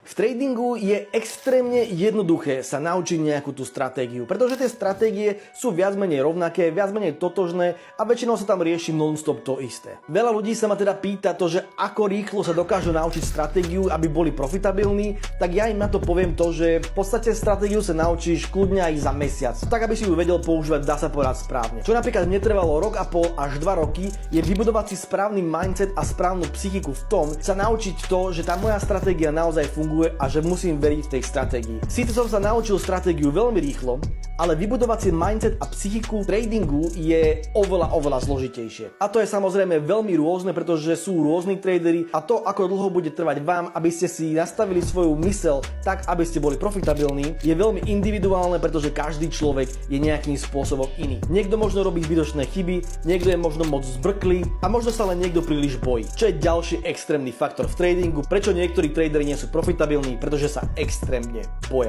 V tradingu je extrémne jednoduché sa naučiť nejakú tú stratégiu, pretože tie stratégie sú viac menej rovnaké, viac menej totožné a väčšinou sa tam rieši non-stop to isté. Veľa ľudí sa ma teda pýta to, že ako rýchlo sa dokážu naučiť stratégiu, aby boli profitabilní, tak ja im na to poviem to, že v podstate stratégiu sa naučíš kľudne aj za mesiac, tak aby si ju vedel používať, dá sa povedať, správne. Čo napríklad mne trvalo rok a pol až 2 roky, je vybudovať si správny mindset a správnu psychiku v tom, sa naučiť to, že tá moja stratégia naozaj funguje a že musím veriť v tej stratégii. Síce som sa naučil stratégiu veľmi rýchlo, ale vybudovať si mindset a psychiku v tradingu je oveľa zložitejšie. A to je samozrejme veľmi rôzne, pretože sú rôzni tradery a to, ako dlho bude trvať vám, aby ste si nastavili svoju myseľ tak, aby ste boli profitabilní, je veľmi individuálne, pretože každý človek je nejakým spôsobom iný. Niekto možno robí zbytočné chyby, niekto je možno moc zbrklý a možno sa len niekto príliš bojí. Čo je ďalší extrémny faktor v tradingu, prečo niektorí tradery nie sú profitabilní, pretože sa extrémne boja.